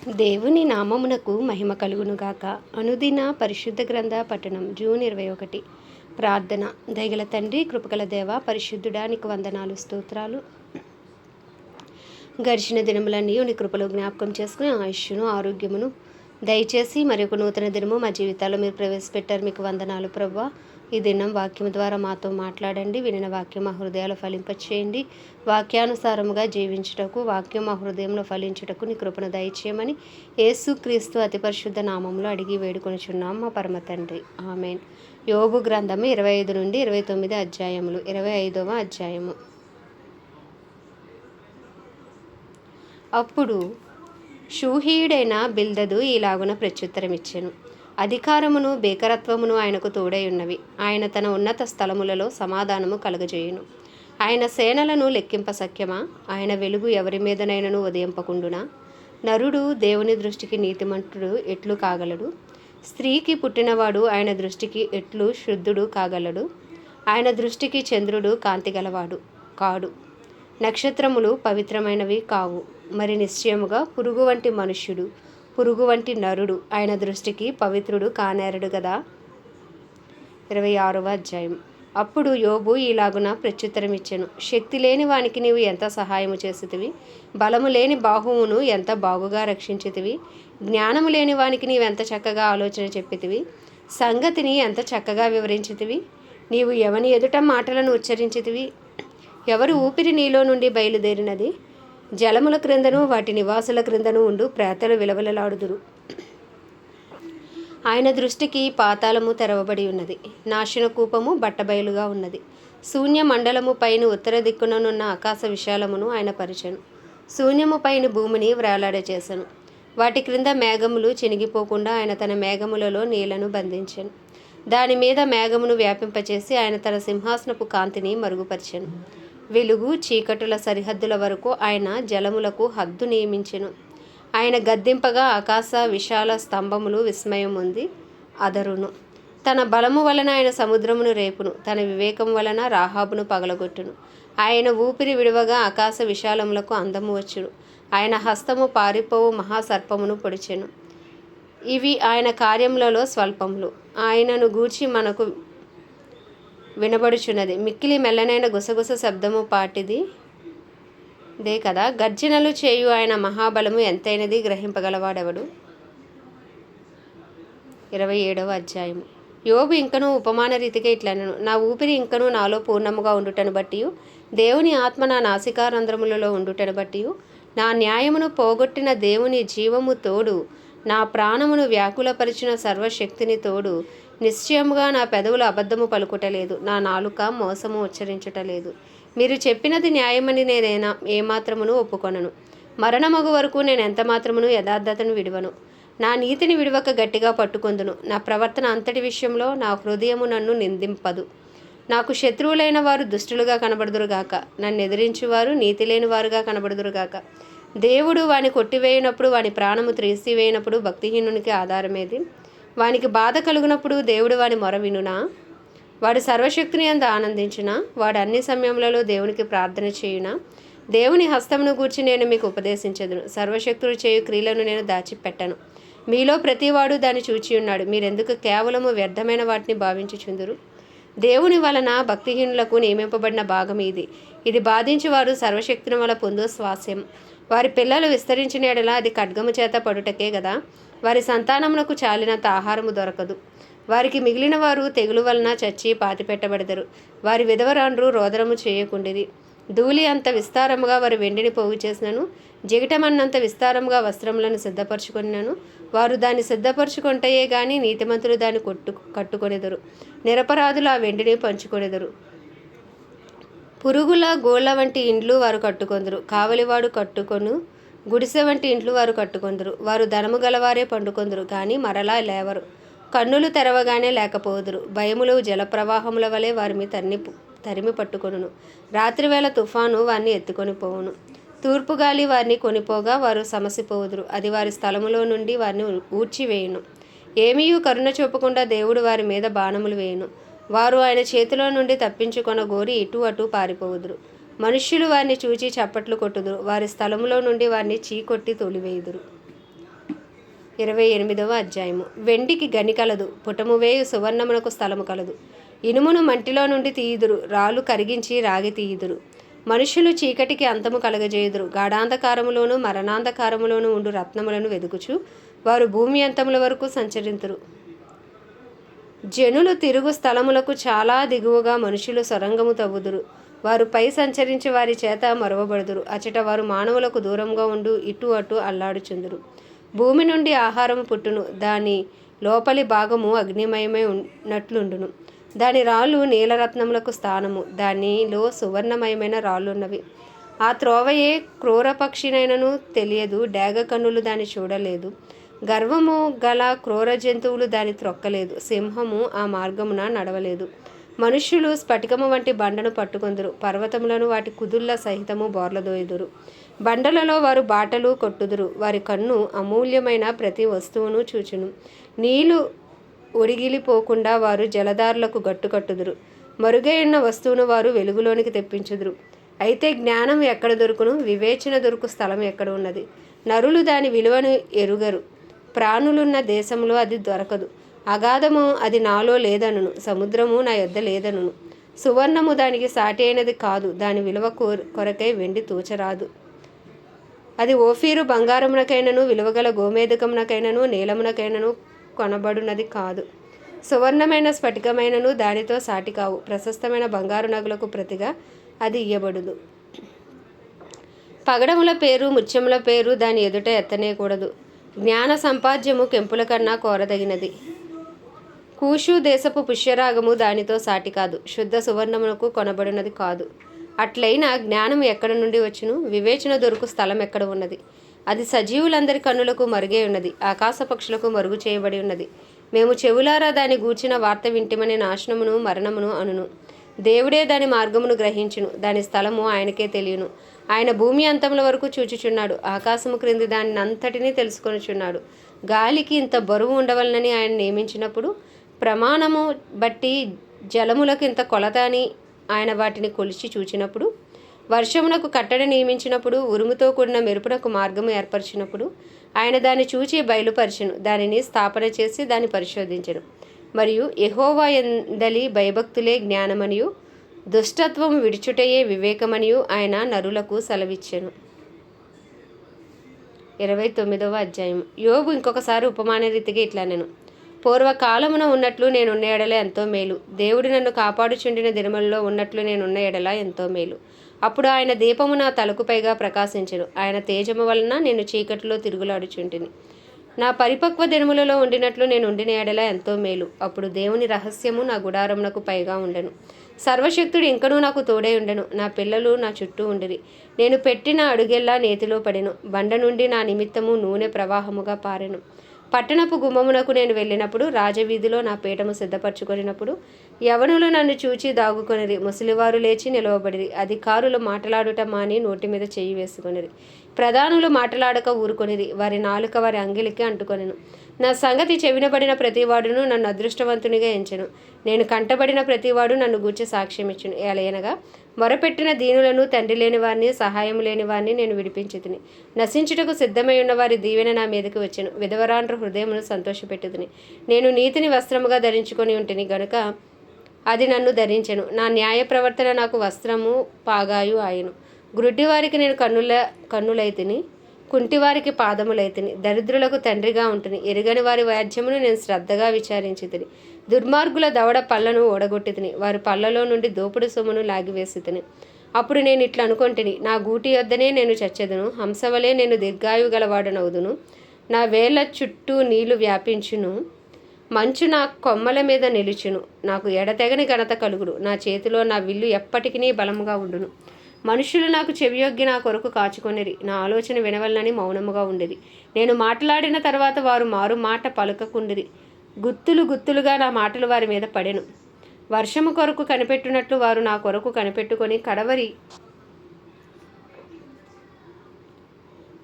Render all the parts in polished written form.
దేవుని నామమునకు మహిమ కలుగునుగాక. అనుదిన పరిశుద్ధ గ్రంథ పఠనం జూన్ 21. ప్రార్థన. దయగల తండ్రి, కృపగల దేవ, పరిశుద్ధుడా, నీకు వందనాలు, స్తోత్రాలు. గడిచిన దినములన్నీ నీ కృపలో జ్ఞాపకం చేసుకుని ఆయుష్ను, ఆరోగ్యమును దయచేసి మరొక నూతన దినము మా జీవితాల్లో మీరు ప్రవేశపెట్టారు. మీకు వందనాలు ప్రభువా. ఈ దినం వాక్యం ద్వారా మాతో మాట్లాడండి. వినిన వాక్యం మా హృదయాలు ఫలింపచేయండి. వాక్యానుసారముగా జీవించుటకు, వాక్యం మా హృదయంలో ఫలించుటకు నీ కృపను దయచేయమని యేసుక్రీస్తు అతి పరిశుద్ధ నామంలో అడిగి వేడుకొనిచున్నాం మా పరమ తండ్రి. ఆమెన్. యోబు గ్రంథము 25 నుండి 29 అధ్యాయములు. 25వ అధ్యాయము. అప్పుడు షూహీయుడైన బిల్దదు ఈలాగున ప్రత్యుత్తరమిచ్చెను: అధికారమును బేకరత్వమును ఆయనకు తోడై ఉన్నవి. ఆయన తన ఉన్నత స్థలములలో సమాధానము కలుగజేయును. ఆయన సేనలను లెక్కింప సఖ్యమా? ఆయన వెలుగు ఎవరి మీదనైనను ఉదయింపకుండునా? నరుడు దేవుని దృష్టికి నీతిమంతుడు ఎట్లు కాగలడు? స్త్రీకి పుట్టినవాడు ఆయన దృష్టికి ఎట్లు శుద్ధుడు కాగలడు? ఆయన దృష్టికి చంద్రుడు కాంతిగలవాడు కాడు, నక్షత్రములు పవిత్రమైనవి కావు. మరి నిశ్చయముగా పురుగు వంటి మనుష్యుడు, పురుగు వంటి నరుడు ఆయన దృష్టికి పవిత్రుడు కానేరడు గదా. 26వ అధ్యాయం. అప్పుడు యోబు ఈలాగున ప్రత్యుత్తరమిచ్చెను: శక్తి లేని వానికి నీవు ఎంత సహాయము చేసితివి? బలము లేని బాహువును ఎంత బాగుగా రక్షించితివి? జ్ఞానము లేని వానికి నీవెంత చక్కగా ఆలోచన చెప్పితివి? సంగతిని ఎంత చక్కగా వివరించితివి? నీవు ఎవని ఎదుట మాటలను ఉచ్చరించితివి? ఎవరు ఊపిరి నీలో నుండి బయలుదేరినది? జలముల క్రిందను వాటి నివాసుల క్రిందను ఉండు ప్రేతలు విలవలలాడుదురు. ఆయన దృష్టికి పాతాళము తెరవబడి ఉన్నది, నాశన కూపము బట్టబయలుగా ఉన్నది. శూన్య మండలము పైన ఉత్తర దిక్కుననున్న ఆకాశ విశాలమును ఆయన పరిచెను. శూన్యము పైన భూమిని వ్రేలాడ చేసెను. వాటి క్రింద మేఘములు చినిగిపోకుండా ఆయన తన మేఘములలో నీళ్లను బంధించెను. దాని మీద మేఘమును వ్యాపింపచేసి ఆయన తన సింహాసనపు కాంతిని మరుగుపరిచెను. వెలుగు చీకటుల సరిహద్దుల వరకు ఆయన జలములకు హద్దు నియమించెను. ఆయన గద్దింపగా ఆకాశ విశాల స్తంభములు విస్మయం ఉంది అదరును. తన బలము వలన ఆయన సముద్రమును రేపును, తన వివేకం వలన రాహాబును పగలగొట్టును. ఆయన ఊపిరి విడవగా ఆకాశ విశాలములకు అందము వచ్చును. ఆయన హస్తము పారిపోవు మహాసర్పమును పొడిచెను. ఇవి ఆయన కార్యములలో స్వల్పములు. ఆయనను గూర్చి మనకు వినబడుచున్నది మిక్కిలి మెల్లనైన గుసగుస శబ్దము పాటిది దే కదా. గర్జనలు చేయు ఆయన మహాబలము ఎంతైనది గ్రహింపగలవాడెవడు? 27వ అధ్యాయము. యోబు ఇంకనూ ఉపమాన రీతిగా ఇట్లనెను: నా ఊపిరి ఇంకనూ నాలో పూర్ణముగా ఉండుటను బట్టి, దేవుని ఆత్మ నా నాసికారంధ్రములలో ఉండుటను బట్టి, నా న్యాయమును పోగొట్టిన దేవుని జీవము తోడు, నా ప్రాణమును వ్యాకులపరిచిన సర్వశక్తిని తోడు, నిశ్చయముగా నా పెదవులు అబద్ధము పలుకుటలేదు, నా నాలుక మోసము ఉచ్చరించుటలేదు. మీరు చెప్పినది న్యాయమని నేనైనా ఏమాత్రమును ఒప్పుకొనను. మరణమగు వరకు నేను ఎంత మాత్రమును యథార్థతను విడువను. నా నీతిని విడువక గట్టిగా పట్టుకొందును. నా ప్రవర్తన అంతటి విషయంలో నా హృదయము నన్ను నిందింపదు. నాకు శత్రువులైన వారు దుష్టులుగా కనబడుదురుగాక, నన్ను ఎదిరించువారు నీతి లేని వారుగా కనబడుదురుగాక. దేవుడు వాని కొట్టివేయినప్పుడు, వాని ప్రాణము త్రీసివేయినప్పుడు భక్తిహీనునికి ఆధారమేది? వానికి బాధ కలుగునప్పుడు దేవుడు వాని మొర వినునా? వాడు సర్వశక్తిని యందు ఆనందించునా? వాడు అన్ని సమయములలో దేవునికి ప్రార్థన చేయునా? దేవుని హస్తమును గూర్చి నేను మీకు ఉపదేశించదును. సర్వశక్తుడు చేయు క్రియలను నేను దాచిపెట్టను. మీలో ప్రతివాడు దాన్ని చూచి ఉన్నాడు. మీరెందుకు కేవలము వ్యర్థమైన వాటిని భావించుచుందురు? దేవుని వలన భక్తిహీనులకు నియమింపబడిన భాగం ఇది. ఇది బాధించి వారు సర్వశక్తిని వల్ల పొందు స్వాస్యం. వారి పిల్లలు విస్తరించిన ఎడల అది ఖడ్గము చేత పడుటకే గదా. వారి సంతానమునకు చాలినంత ఆహారము దొరకదు. వారికి మిగిలిన వారు తెగులు వలన చచ్చి పాతిపెట్టబడెదరు. వారి విధవరాండ్రు రోదనము చేయకుండిరి. ధూళి అంత విస్తారముగా వారు వెండిని పోగు చేసినను, జిగటమన్నంత విస్తారముగా వస్త్రములను సిద్ధపరచుకొనినను, వారు దాన్ని సిద్ధపరచుకొంటయే గాని నీతిమంతులు దాన్ని కట్టుకొనెదరు. నిరపరాధులు ఆ వెండిని పంచుకొనెదరు. పురుగుల గోళ్ళ వంటి ఇండ్లు వారు కట్టుకొందురు. కావలివాడు కట్టుకొను గుడిసె వంటి ఇండ్లు వారు కట్టుకొందురు. వారు ధనము గలవారే పండుకొందురు, కానీ మరలా లేవరు. కన్నులు తెరవగానే లేకపోదురు. భయములు జలప్రవాహముల వలె వారిని తరిమి పట్టుకొనును. రాత్రివేళ తుఫాను వారిని ఎత్తుకొని పోవును. తూర్పుగాలి వారిని కొనిపోగా వారు సమసిపోవుదురు. అది వారి స్థలములో నుండి వారిని ఊడ్చివేయును. ఏమీయూ కరుణ చూపకుండా దేవుడు వారి మీద బాణములు వేయును. వారు ఆయన చేతిలో నుండి తప్పించుకొన గోరి ఇటు అటు పారిపోవుదురు. మనుష్యులు వారిని చూచి చప్పట్లు కొట్టుదురు. వారి స్థలములో నుండి వారిని చీకొట్టి తోలివేయుదురు. 28వ అధ్యాయము. వెండికి గని కలదు, పుటము వేయు సువర్ణమునకు స్థలము కలదు. ఇనుమును మంటిలో నుండి తీయుదురు, రాళ్ళు కరిగించి రాగి తీయుదురు. మనుషులు చీకటికి అంతము కలగజేయుదురు, గాఢాంధకారములోను మరణాంధకారములోను ఉండు రత్నములను వెదుకుచు వారు భూమి అంతముల వరకు సంచరింతురు. జనులు తిరుగు స్థలములకు చాలా దిగువగా మనుషులు సొరంగము తవ్వుదురు. వారు పై సంచరించి వారి చేత మరువబడుదురు. అచట వారు మానవులకు దూరంగా ఉండు ఇటు అటు అల్లాడుచుందురు. భూమి నుండి ఆహారము పుట్టును, దాని లోపలి భాగము అగ్నిమయమై ఉన్నట్లుండును. దాని రాళ్ళు నీలరత్నములకు స్థానము, దానిలో సువర్ణమయమైన రాళ్ళున్నవి. ఆ త్రోవయే క్రూర పక్షినైనను తెలియదు, డేగ కన్నులు దాన్ని చూడలేదు. గర్వము గల క్రూర జంతువులు దాని త్రొక్కలేదు, సింహము ఆ మార్గమున నడవలేదు. మనుష్యులు స్ఫటికము వంటి బండను పట్టుకొందురు, పర్వతములను వాటి కుదుళ్ళ సహితము బోర్లదోయుదురు. బండలలో వారు బాటలు కొట్టుదురు, వారి కన్ను అమూల్యమైన ప్రతి వస్తువును చూచును. నీళ్లు ఒడిగిలిపోకుండా వారు జలధారులకు గట్టుకట్టుదురు. మరుగైన వస్తువును వారు వెలుగులోనికి తెప్పించుదురు. అయితే జ్ఞానం ఎక్కడ దొరుకును? వివేచన దొరుకు స్థలం ఎక్కడ ఉన్నది? నరులు దాని విలువను ఎరుగరు. ప్రాణులున్న దేశంలో అది దొరకదు. అగాధము అది నాలో లేదనును, సముద్రము నా యొద్ద లేదనును. సువర్ణము దానికి సాటి అయినది కాదు, దాని విలువ కొరకై వెండి తూచరాదు. అది ఓఫీరు బంగారమునకైనను విలువగల గోమేధికమునకైనను నీలమునకైనను కొనబడునది కాదు. సువర్ణమైన స్ఫటికమైనను దానితో సాటి కావు. ప్రశస్తమైన బంగారు నగులకు ప్రతిగా అది ఇయ్యబడుదు. పగడముల పేరు ముత్యముల పేరు దాని ఎదుట ఎత్తనేకూడదు. జ్ఞాన సంపాద్యము కెంపుల కన్నా కోరదగినది. కూషు దేశపు పుష్యరాగము దానితో సాటి కాదు, శుద్ధ సువర్ణమునకు కొనబడినది కాదు. అట్లయినా జ్ఞానం ఎక్కడ నుండి వచ్చును? వివేచన దొరుకు స్థలం ఎక్కడ ఉన్నది? అది సజీవులందరి కన్నులకు మరుగే ఉన్నది, ఆకాశ పక్షులకు మరుగు చేయబడి ఉన్నది. మేము చెవులారా దాని గూర్చిన వార్త వింటిమని నాశనమును మరణమును అనును. దేవుడే దాని మార్గమును గ్రహించును, దాని స్థలము ఆయనకే తెలియను. ఆయన భూమి అంతముల వరకు చూచుచున్నాడు, ఆకాశము క్రింది దానిని అంతటినీ తెలుసుకొనుచున్నాడు. గాలికి ఇంత బరువు ఉండవలనని ఆయన నియమించినప్పుడు, ప్రమాణము బట్టి జలములకు ఇంత కొలత అని ఆయన వాటిని కొలిచి చూచినప్పుడు, వర్షమునకు కట్టడి నియమించినప్పుడు, ఉరుముతో కూడిన మెరుపునకు మార్గము ఏర్పరిచినప్పుడు, ఆయన దాన్ని చూచి బయలుపరచును, దానిని స్థాపన చేసి దాన్ని పరిశోధించను. మరియు యెహోవా యందలి భయభక్తులే జ్ఞానమనియు దుష్టత్వం విడిచుటయే వివేకమనియు ఆయన నరులకు సెలవిచ్చెను. 29వ అధ్యాయం. యోబు ఇంకొకసారి ఉపమాన రీతిగా ఇట్లా నేను పూర్వకాలమున ఉన్నట్లు నేనున్న ఎడల ఎంతో మేలు, దేవుడు నన్ను కాపాడుచుండిన దినములలో ఉన్నట్లు నేనున్న ఎడల ఎంతో మేలు. అప్పుడు ఆయన దీపము నా తలకు పైగా ప్రకాశించెను, ఆయన తేజము వలన నేను చీకటిలో తిరుగులాడుచుంటిని. నా పరిపక్వ దినములలో ఉండినట్లు నేను ఉండిన ఎడల ఎంతో మేలు. అప్పుడు దేవుని రహస్యము నా గుడారమునకు పైగా ఉండెను. సర్వశక్తుడు ఇంకనూ నాకు తోడై ఉండెను. నా పిల్లలు నా చుట్టూ ఉండిరి. నేను పెట్టిన అడుగెల్లా నేతిలో పడెను. బండ నుండి నా నిమిత్తము నూనె ప్రవాహముగా పారెను. పట్టణపు గుమ్మమునకు నేను వెళ్ళినప్పుడు, రాజవీధిలో నా పీఠము సిద్ధపరచుకొనినప్పుడు, యవనులు నన్ను చూచి దాగుకొనిరి. ముసలివారు లేచి నిలవబడిరి. అధికారులు మాట్లాడుట మాని నోటి మీద చెయ్యి వేసుకొనిరి. ప్రధానులు మాట్లాడక ఊరుకొనిరి. వారి నాలుక వారి అంగిలికి అంటుకొనెను. నా సంగతి చెవినబడిన ప్రతివాడును నన్ను అదృష్టవంతునిగా ఎంచెను. నేను కంటబడిన ప్రతివాడు నన్ను గూర్చి సాక్ష్యమిచ్చును. ఏలయనగా మొరపెట్టిన దీనులను, తండ్రి లేని వారిని, సహాయం లేని వారిని నేను విడిపించితిని. నశించుటకు సిద్ధమై ఉన్న వారి దీవెన నా మీదకి వచ్చెను. విధవరాండ్ర హృదయమును సంతోషపెట్టుదుని. నేను నీతిని వస్త్రముగా ధరించుకొని ఉంటిని గనుక అది నన్ను ధరించెను. నా న్యాయ ప్రవర్తన నాకు వస్త్రము పాగాయు ఆయను. గ్రుడ్డివారికి నేను కన్నులైతిని, కుంటివారికి పాదములైతిని. దరిద్రులకు తండ్రిగా ఉంటుని, ఎరుగని వారి వ్యాజ్యమును నేను శ్రద్ధగా విచారించితిని. దుర్మార్గుల దవడ పళ్ళను ఓడగొట్టితిని, వారి పళ్ళలో నుండి దోపుడు సొమ్మును లాగివేసితిని. అప్పుడు నేను ఇట్లా అనుకొంటిని, నా గూటి యొద్దనే నేను చచ్చెదను, హంసవలే నేను దీర్ఘాయువు గలవాడనవుదును. నా వేళ్ల చుట్టూ నీళ్లు వ్యాపించును, మంచు నా కొమ్మల మీద నిలుచును. నాకు ఎడతెగని ఘనత కలుగుడు, నా చేతిలో నా విల్లు ఎప్పటికీ బలముగా ఉండును. మనుషులు నాకు చెవియొగ్గి నా కొరకు కాచుకొనిరి. నా ఆలోచన వినవలనని మౌనముగా ఉండిరి. నేను మాట్లాడిన తర్వాత వారు మారు మాట పలుకకుండిరి. గుత్తులు గుత్తులుగా నా మాటలు వారి మీద పడెను. వర్షము కొరకు కనిపెట్టునట్లు వారు నా కొరకు కనిపెట్టుకొని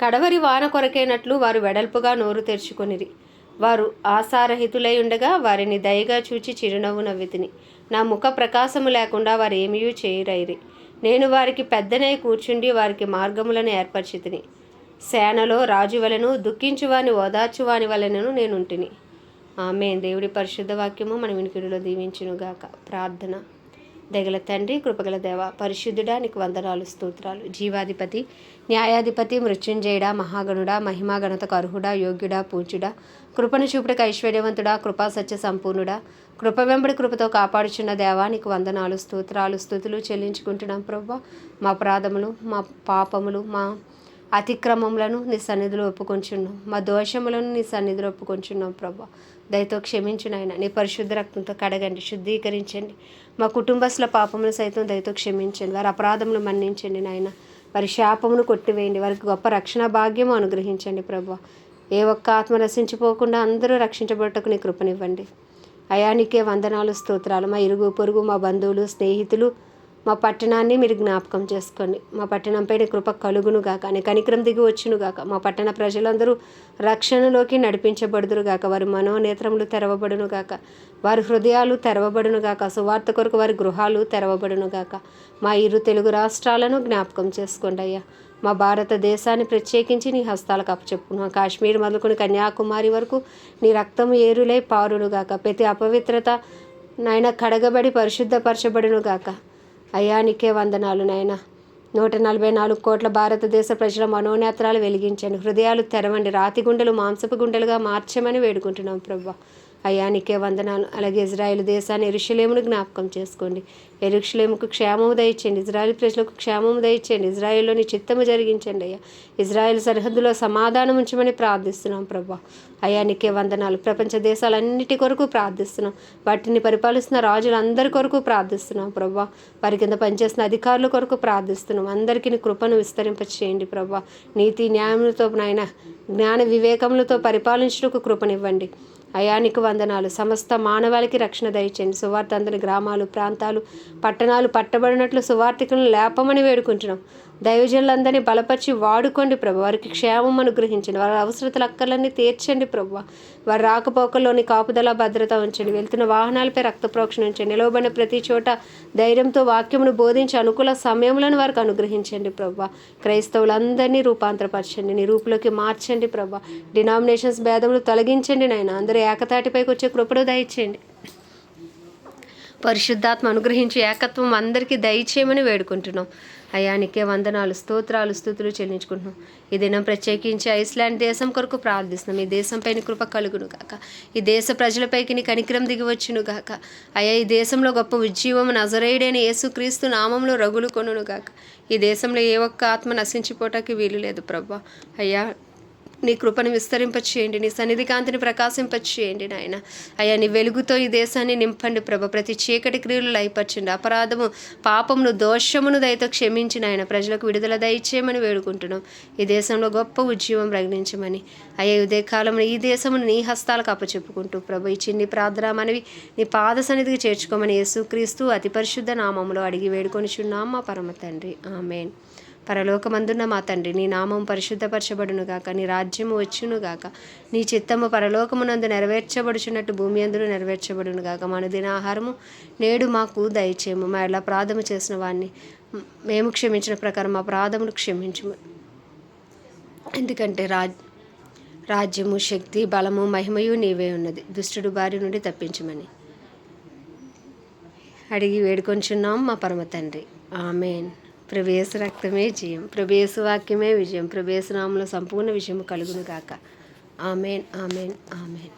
కడవరి వాన కొరకైనట్లు వారు వెడల్పుగా నోరు తెరుచుకొనిరి. వారు ఆశారహితులై ఉండగా వారిని దయగా చూచి చిరునవ్వు నవ్వితిని. నా ముఖ ప్రకాశము లేకుండా వారు ఏమీ చేయరైరి. నేను వారికి పెద్దనై కూర్చుండి వారికి మార్గములను ఏర్పరిచితిని. సేనలో రాజు వలెను దుఃఖించువాని ఓదార్చువాని వలెనను నేనుంటిని. ఆమేన్. దేవుడి పరిశుద్ధ వాక్యము మన వినికిడిలో దీవించునుగాక. ప్రార్థన. దయగల తండ్రి, కృపగల దేవ, పరిశుద్ధుడా, నీకు వందనాలు, స్తోత్రాలు. జీవాధిపతి, న్యాయాధిపతి, మృత్యుంజయుడా, మహాగణుడా, మహిమా ఘనతకు అర్హుడా, యోగ్యుడా, పూజ్యుడా, కృపను చూపుటకు ఐశ్వర్యవంతుడా, కృపా సత్య సంపూర్ణుడా, కృప వెంబడి కృపతో కాపాడుచున్న దేవా, నీకు వందనాలు, స్తోత్రాలు, స్తుతులు చెల్లించుకుంటున్నాం ప్రభువా. మా అపరాధములు, మా పాపములు, మా అతిక్రమములను నీ సన్నిధిలో ఒప్పుకొంచున్నాం. మా దోషములను నీ సన్నిధిలో ఒప్పుకొంచున్నాం ప్రభా. దయతో క్షమించు నాయన. నీ పరిశుద్ధ రక్తంతో కడగండి, శుద్ధీకరించండి. మా కుటుంబస్తుల పాపములు సైతం దయతో క్షమించండి. వారి అపరాధములు మన్నించండి నాయన. వారి శాపమును కొట్టివేయండి. వారికి గొప్ప రక్షణ భాగ్యము అనుగ్రహించండి ప్రభా. ఏ ఒక్క ఆత్మ రక్షించిపోకుండా అందరూ రక్షించబడటకు నీ కృపనివ్వండి. అయా నీకే వందనాలు, స్తోత్రాలు. మా ఇరుగు పొరుగు, మా బంధువులు, స్నేహితులు, మా పట్టణాన్ని మీరు జ్ఞాపకం చేసుకోండి. మా పట్టణంపై నీ కృప కలుగునుగాక, నీ కనికరం దిగి వచ్చునుగాక. మా పట్టణ ప్రజలందరూ రక్షణలోకి నడిపించబడుదురుగాక. వారి మనోనేత్రములు తెరవబడునుగాక, వారి హృదయాలు తెరవబడునుగాక. సువార్త కొరకు వారి గృహాలు తెరవబడునుగాక. మా ఇరు తెలుగు రాష్ట్రాలను జ్ఞాపకం చేసుకోండి అయ్యా. మా భారతదేశాన్ని ప్రత్యేకించి నీ హస్తాలకు అప్పచెప్పుకున్నాం. కాశ్మీర్ మొదలుకొని కన్యాకుమారి వరకు నీ రక్తం ఏరులై పారునుగాక. ప్రతి అపవిత్రత నాయన కడగబడి పరిశుద్ధపరచబడునుగాక. అయ్యా నీకే వందనాలు నాయన. 144 కోట్ల భారతదేశ ప్రజల మనోనేత్రాలు వెలిగించండి. హృదయాలు తెరవండి. రాతి గుండెలు మాంసపు గుండెలుగా మార్చమని వేడుకుంటున్నాం ప్రభా. అయ్యా నీకే వందనాలు. అలాగే ఇజ్రాయెల్ దేశాన్ని, యెరూషలేమును జ్ఞాపకం చేసుకోండి. యెరూషలేముకు క్షేమము దయచేయండి. ఇజ్రాయెల్ ప్రజలకు క్షేమము దయచేయండి. ఇజ్రాయెల్లోని చిత్తము జరిగించండి అయ్యా. ఇజ్రాయెల్ సరిహద్దులో సమాధానం ఉంచమని ప్రార్థిస్తున్నాం ప్రభా. అయ్యా నీకే వందనాలు. ప్రపంచ దేశాలన్నిటి కొరకు ప్రార్థిస్తున్నాం. వాటిని పరిపాలిస్తున్న రాజులందరి కొరకు ప్రార్థిస్తున్నాం ప్రభా. వారి కింద పనిచేస్తున్న అధికారుల కొరకు ప్రార్థిస్తున్నాం. అందరికీ నీ కృపను విస్తరింపచేయండి ప్రభా. నీతి న్యాయములతో నాయన, జ్ఞాన వివేకములతో పరిపాలించుటకు కృపనివ్వండి. అయా నీకు వందనాలు. సమస్త మానవాళికి రక్షణ దయచేయండి. సువార్త అందని గ్రామాలు, ప్రాంతాలు, పట్టణాలు పట్టబడినట్లు సువార్తికులను లేపమని వేడుకుంటున్నాం. దైవజనులందరినీ బలపరిచి వాడుకోండి ప్రభు. వారికి క్షేమం అనుగ్రహించండి. వారి అవసరతల అక్కర్లన్నీ తీర్చండి ప్రభు. వారి రాకపోకల్లోని కాపుదల భద్రత ఉంచండి. వెళ్తున్న వాహనాలపై రక్త ప్రోక్షణ ఉంచండి. నిలవబడిన ప్రతి చోట ధైర్యంతో వాక్యమును బోధించి అనుకూల సమయములను వారికి అనుగ్రహించండి ప్రభు. క్రైస్తవులందరినీ రూపాంతరపరచండి, నీ రూపులోకి మార్చండి ప్రభు. డినామినేషన్స్ భేదములు తొలగించండి నాయన. అందరూ ఏకతాటిపైకి వచ్చే కృపను దయచేయండి. పరిశుద్ధాత్మ అనుగ్రహించి ఏకత్వం అందరికీ దయచేయమని వేడుకుంటున్నాం. అయ్యా నీకే వందనాలు, స్తోత్రాలు, స్తుతులు చెల్లించుకుంటున్నాం. ఈ దినం ప్రత్యేకించి ఐస్లాండ్ దేశం కొరకు ప్రార్థిస్తున్నాం. ఈ దేశంపై నీ కృప కలుగును గాక. ఈ దేశ ప్రజలపైకి నీ కనికరం దిగి వచ్చును గాక. అయ్యా ఈ దేశంలో గొప్ప ఉజ్జీవము నజరేయుడైన యేసుక్రీస్తు నామంలో రగులు కొనును గాక. ఈ దేశంలో ఏ ఒక్క ఆత్మ నశించిపోవటానికి వీలు లేదు ప్రభా. అయ్యా నీ కృపను విస్తరింపచేయండి. నీ సన్నిధి కాంతిని ప్రకాశింపచేయండి నాయన. అయ్యా నీ వెలుగుతో ఈ దేశాన్ని నింపండి ప్రభ. ప్రతి చీకటి క్రియలు లయపరచండి. అపరాధము, పాపమును, దోషమును దయతో క్షమించి నాయన ప్రజలకు విడుదల దయచేయమని వేడుకుంటున్నాం. ఈ దేశంలో గొప్ప ఉద్యమం ప్రకటించమని అయ్యా ఉదయ కాలంలో ఈ దేశమును నీ హస్తాలకు అప్పచెప్పుకుంటూ ప్రభు ఈ చిన్ని ప్రార్థన మనవి నీ పాద సన్నిధికి చేర్చుకోమని యేసుక్రీస్తు అతి పరిశుద్ధ నామములో అడిగి వేడుకొనిచున్నాం మా పరమ తండ్రి. ఆమేన్. పరలోకమందున్న మా తండ్రి, నీ నామం పరిశుద్ధపరచబడునుగాక. నీ రాజ్యము వచ్చునుగాక. నీ చిత్తము పరలోకమునందు నెరవేర్చబడుచున్నట్టు భూమి అందులో నెరవేర్చబడునుగాక. మన దినాహారము నేడు మాకు దయచేయము. మా ఎలా అపరాధము చేసిన వాడిని మేము క్షమించిన ప్రకారం మా అపరాధమును క్షమించుము. ఎందుకంటే రాజ్యము, శక్తి, బలము, మహిమయు నీవే ఉన్నది. దుష్టుడు బారి నుండి తప్పించమని అడిగి వేడుకొంచున్నాం మా పరమ తండ్రి. ఆమేన్. ప్రభు రక్తమే జయం, ప్రభు వాక్యమే విజయం, ప్రభు నామములో సంపూర్ణ విజయం కలుగును గాక. ఆమేన్, ఆమేన్, ఆమేన్.